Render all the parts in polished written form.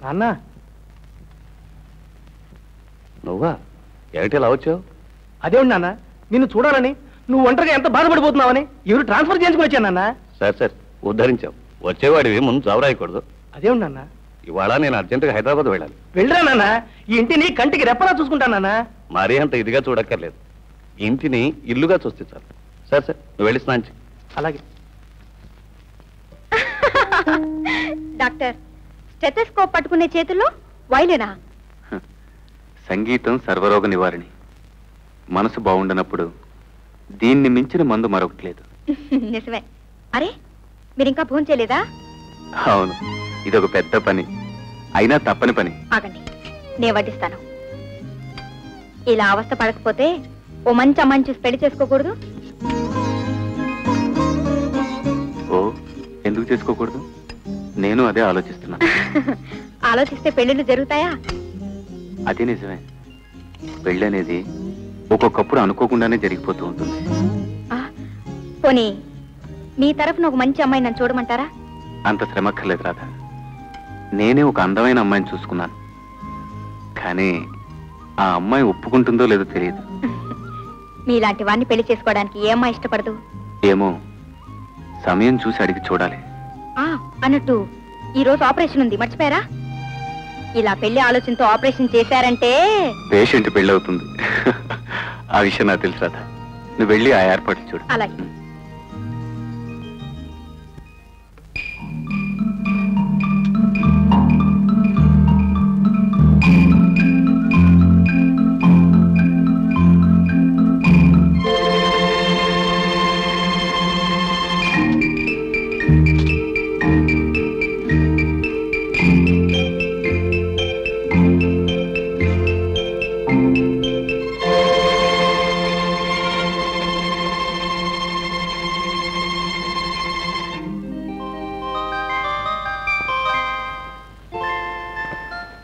అన్నా నువ్వా? ఏమిటి ఇలా వచ్చావు? అదేమిటి నాన్న, నిన్ను చూడాలని, నువ్వు ఒంటరిగా ఎంత బాధపడిపోతున్నావని ఎవరు ట్రాన్స్ఫర్ చేయించుకుని వచ్చాను నాన్న. సరే ఉద్ధరించావు. వచ్చేవాడివి ముందు జాబరాయకూడదు. అదేమిటి నాన్న? ఇవాళ నేను అర్జెంటుగా హైదరాబాద్ వెళ్ళాలి. వెళ్ళరా నాన్న, ఈ ఇంటిని కంటికి రెప్పలా చూసుకుంటానన్నా. మరీ అంత ఇదిగా చూడక్కర్లేదు, ఇంటిని ఇల్లుగా చూస్తే చాలు. సరే నువ్వు వెళ్ళి స్నానం చెయ్యి. అలాగే. డాక్టర్, స్టెథోస్కోప్ పట్టుకునే చేతుల్లో వైలేనా? సంగీతం సర్వరోగ నివారణి. మనసు బాగుండనప్పుడు దీన్ని మించిన మందు మరొకటి లేదు. నిజమే. అరే, మీరింకా భోజనం చేయలేదా? అవును, ఇదొక పెద్ద పని, అయినా తప్పని పని. ఆగండి, నేను వడ్డిస్తాను. ఇలా అవస్థ పడకపోతే ఓ మంచి అమ్మాయిని చూసి పెళ్లి చేసుకోకూడదు? ఓ, ఎందుకు చేసుకోకూడదు? నేను అదే ఆలోచిస్తున్నాను. ఆలోచిస్తే పెళ్లిళ్ళు జరుగుతాయా? అదే నిజమే. పెళ్ళి అనేది ఒక్కొక్కప్పుడు అనుకోకుండానే జరిగిపోతూ ఉంటుంది. పోనీ మీ తరఫున ఒక మంచి అమ్మాయి నన్ను చూడమంటారా? అంత శ్రమక్కర్లేదు రాధా. నేనే ఒక అందమైన అమ్మాయిని చూసుకున్నాను, కానీ ఆ అమ్మాయి ఒప్పుకుంటుందో లేదో తెలియదు. మీలాంటి వాడిని పెళ్లి చేసుకోవడానికి ఏ అమ్మాయి ఇష్టపడదు? ఏమో, సమయం చూసి అడిగి చూడాలి. అన్నట్టు ఈ రోజు ఆపరేషన్ ఉంది, మర్చిపోయారా? ఇలా పెళ్లి ఆలోచనతో ఆపరేషన్ చేశారంటే పేషెంట్ పెళ్ళవుతుంది. ఆ విషయం నాకు తెలుసు రాధా. నువ్వు వెళ్ళి ఆ ఏర్పాట్లు చూడు. అలాగే.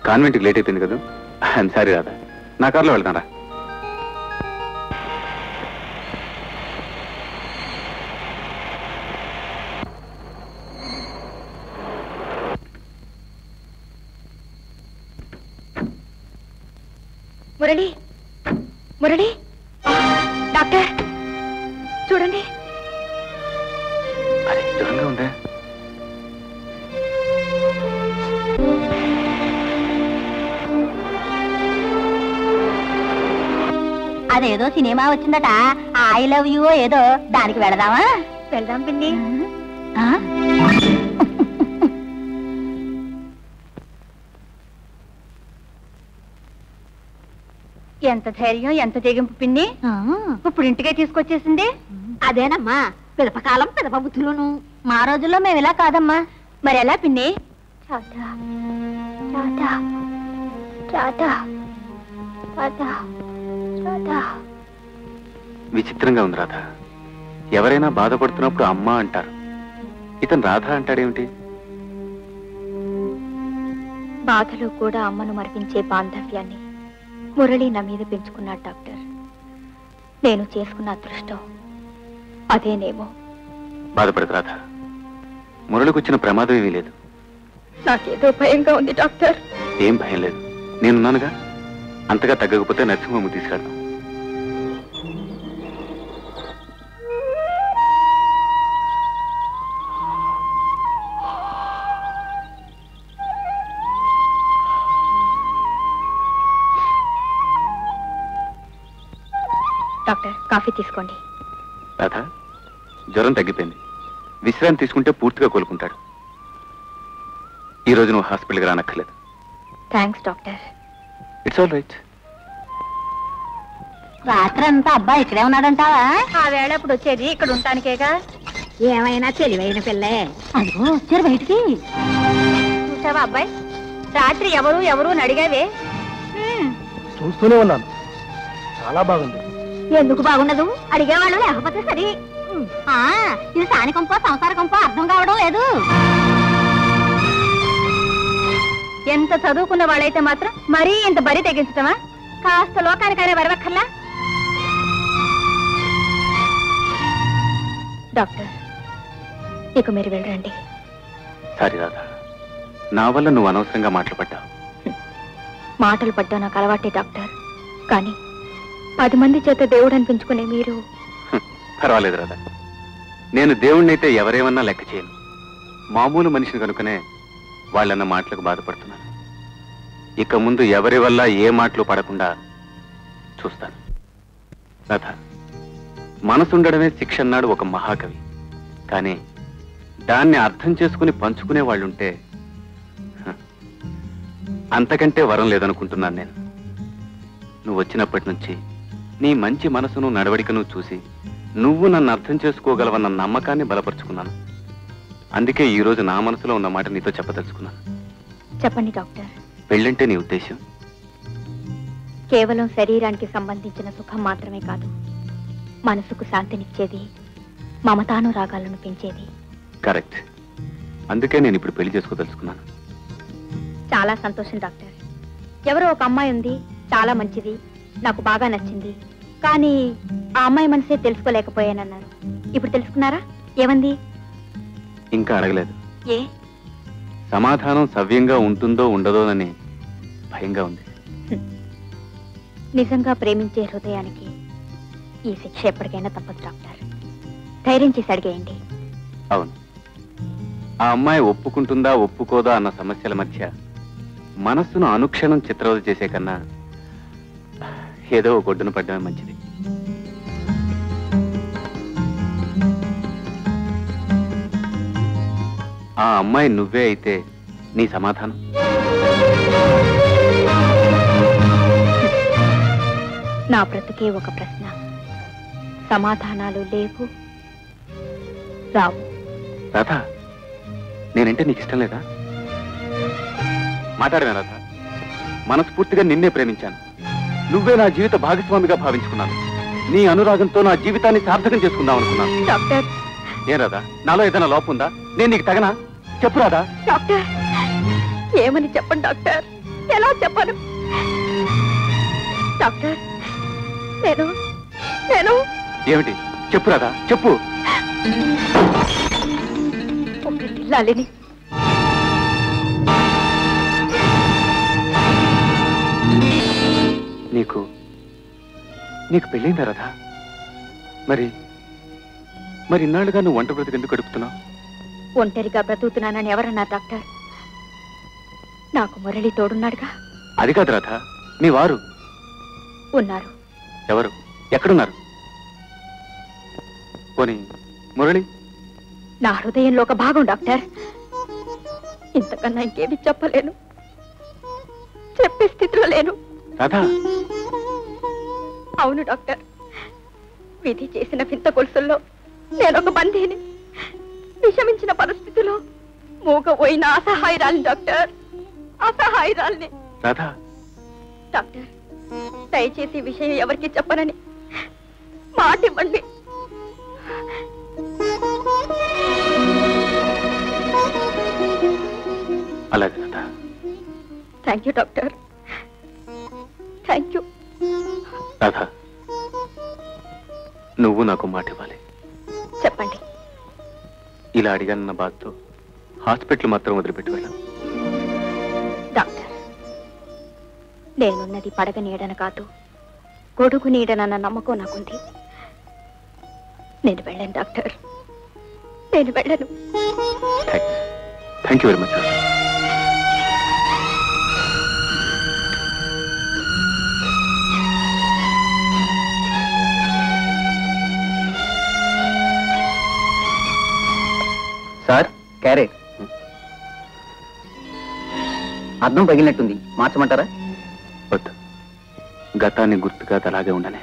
కాన్వెంట్కి లేట్ అయిపోయింది కదా. సారీ రాధా, నా కార్లో వెళ్తారా? మురళి, మురళి, డాక్టర్ చూడండి. అరే, జ్వరంగా ఉందా? అదేదో సినిమా వచ్చిందట, ఐ లవ్ యూ ఏదో, దానికి వెళదామా? వెళ్దాం పిన్ని. ఎంత ధైర్యం, ఎంత తెగింపు పిన్ని. ఇప్పుడు ఇంటికే తీసుకొచ్చేసింది. అదేనమ్మా, పిదపకాలం పిదప బుద్ధులును. మా రోజుల్లో మేము ఇలా కాదమ్మా. మరి ఎలా పిన్ని? విచిత్రంగా ఉంది రాధా. ఎవరైనా బాధపడుతున్నప్పుడు అమ్మ అంటారు, ఇతను రాధా అంటాడేమిటి? బాధలో కూడా అమ్మను మరిపించే బాంధవ్యాన్ని మురళి నా మీద పెంచుకున్నాడు డాక్టర్. నేను చేసుకున్న అదృష్టం అదేనేమో. బాధపడదు రాధా, మురళికి వచ్చిన ప్రమాదం ఏమీ లేదు. నాకేదో భయంగా ఉంది డాక్టర్. ఏం భయం లేదు, నేనున్నానుగా. అంతగా తగ్గకపోతే నరసింహమ్మ తీసుకెళ్తాం. డాక్టర్, కాఫీ తీసుకోండి. రాధా, జ్వరం తగ్గిపోయింది. విశ్రాంతి తీసుకుంటే పూర్తిగా కోలుకుంటాడు. ఈ రోజు నువ్వు హాస్పిటల్కి రానక్కర్లేదు. Thanks doctor. It's all right. రాత్రంతా అబ్బాయి ఇక్కడే ఉన్నాడంటావా? ఆ వేళ ఇప్పుడు వచ్చేది ఇక్కడ ఉంటానికేగా. ఏమైనా తెలివైన పిల్లే. అదిగో వచ్చారు బయటికి. చూసావా అబ్బాయి, రాత్రి ఎవరు ఎవరు అడిగావే? చూస్తూనే ఉన్నాను, చాలా బాగుంది. ఎందుకు బాగుండదు? అడిగేవాళ్ళు లేకపోతే సరే. ఇది స్థానికంపో సంసారకంపో అర్థం కావడం లేదు. ఎంత చదువుకున్న వాళ్ళైతే మాత్రం మరీ ఇంత బరి తెగించటమా? కాస్త లోకానికైనా వరవక్కర్లా? డాక్టర్, ఇక మీరు వెళ్ళండి. సారీ రాధా, నా వల్ల నువ్వు అనవసరంగా మాటలు పడ్డావు. మాటలు పడ్డా నాకు అలవాటే డాక్టర్. కానీ 10 మంది చేత దేవుడు అనిపించుకునే మీరు. పర్వాలేదు రాధా, నేను దేవుణ్ణైతే ఎవరేమన్నా లెక్క చేయను. మామూలు మనిషిని కనుకనే వాళ్ళన్న మాటలకు బాధపడుతున్నాను. ఇక ముందు ఎవరి వల్ల ఏ మాటలు పడకుండా చూస్తాను. రాధా, మనసుండడమే శిక్ష అన్నాడు ఒక మహాకవి. కానీ దాన్ని అర్థం చేసుకుని పంచుకునే వాళ్ళుంటే అంతకంటే వరం లేదనుకుంటున్నాను నేను. నువ్వు వచ్చినప్పటి నుంచి నీ మంచి మనసును నడవడికను చూసి నువ్వు నన్ను అర్థం చేసుకోగలవన్న నమ్మకాన్ని బలపరుచుకున్నాను. అందుకే ఈ రోజు నా మనసులో ఉన్న మాట నీతో చెప్పదలుచుకున్నాను. చెప్పండి డాక్టర్. పెళ్ళంటే నీ ఉద్దేశం? కేవలం శరీరానికి సంబంధించిన సుఖం మాత్రమే కాదు, మనసుకు శాంతినిచ్చేది, మమతానురాగాలను పెంచేది. కరెక్ట్. అందుకే నేను ఇప్పుడు పెళ్లి చేసుకోదలుచుకున్నాను. చాలా సంతోషం డాక్టర్. ఎవరో ఒక అమ్మాయి ఉంది, చాలా మంచిది, నాకు బాగా నచ్చింది. కానీ ఆ అమ్మాయి మనసే తెలుసుకోలేకపోయానన్నారు. ఇప్పుడు తెలుసుకున్నారా? ఏమంది? ఇంకా అడగలేదు. ఏ? సమాధానం సవ్యంగా ఉంటుందో ఉండదోనని భయంగా ఉంది. నిజంగా ప్రేమించే హృదయానికి ఈ శిక్ష ఎప్పటికైనా తప్పదు డాక్టర్. ధైర్యం చేసి అడిగేయండి. అవును, ఆ అమ్మాయి ఒప్పుకుంటుందా ఒప్పుకోదా అన్న సమస్యల మధ్య మనస్సును అనుక్షణం చిత్రవద చేసే కన్నా ఏదో ఒక ఒడ్డున పడ్డమే మంచిది. ఆ అమ్మాయి నువ్వే అయితే నీ సమాధానం? నా బ్రతుకే ఒక ప్రశ్న. సమాధానాలు లేవు, రావు. రాధా, నేనంటే నీకు ఇష్టం లేదా? మాట్లాడమే రాధా, మనస్ఫూర్తిగా నిన్నే ప్రేమించాను. నువ్వే నా జీవిత భాగస్వామిగా భావించుకున్నాను. నీ అనురాగంతో నా జీవితాన్ని సార్థకం చేసుకుందాం అనుకున్నాను. డాక్టర్, ఏం రాధా, నాలో ఏదైనా లోపం ఉందా? నేను నీకు తగనా? చెప్పు రాధా. డాక్టర్, ఏమని చెప్పండి డాక్టర్? ఎలా చెప్పను డాక్టర్? నేను నేను ఏమిటి? చెప్పు రాధా, చెప్పు. ఒక ఇల్లాలిని. నీకు పెళ్ళైందా రాధా? మరి ఇన్నాళ్ళుగా నువ్వు వంట బ్రతుకు ఎందుకు గడుపుతున్నావు? ఒంటరిగా బ్రతుకుతున్నానని ఎవరన్నారు డాక్టర్? నాకు మురళి తోడున్నాడుగా. అది కాదు రాధా, మీ వారు ఉన్నారు. ఎవరు? ఎక్కడున్నారు? పోనీ మురళి? నా హృదయంలో ఒక భాగం డాక్టర్. ఇంతకన్నా ఇంకేమి చెప్పలేను, చెప్పే స్థితిలో లేను. రాధా, అవును డాక్టర్, విధి చేసిన వింత గొలుసుల్లో నేనొక బందీని. విషమించిన పరిస్థితిలో మూగపోయిన అసహాయరాల్ని డాక్టర్, అసహాయరాల్ని. రాధా, డాక్టర్, దయచేసి ఈ విషయం ఎవరికి చెప్పనని మాట ఇవ్వండి. అలాగే Radha. Thank you doctor, thank you. Radha, నువ్వు నాకు మాట ఇవ్వాలి. చెప్పండి. ఇలా అడిగానన్న బాధతో హాస్పిటల్ మాత్రం వదిలిపెట్టి వెళ్ళాను. డాక్టర్, నేనున్నది పడగ నీడన కాదు, గొడుగు నీడనన్న నమ్మకం నాకుంది. నేను వెళ్ళను డాక్టర్, నేను వెళ్ళను. Thank you very much. Sir, carrot అద్దం పగిలినట్టుంది, మార్చమంటారా? వద్దు, గతాన్ని గుర్తుగా అలాగే ఉండనే.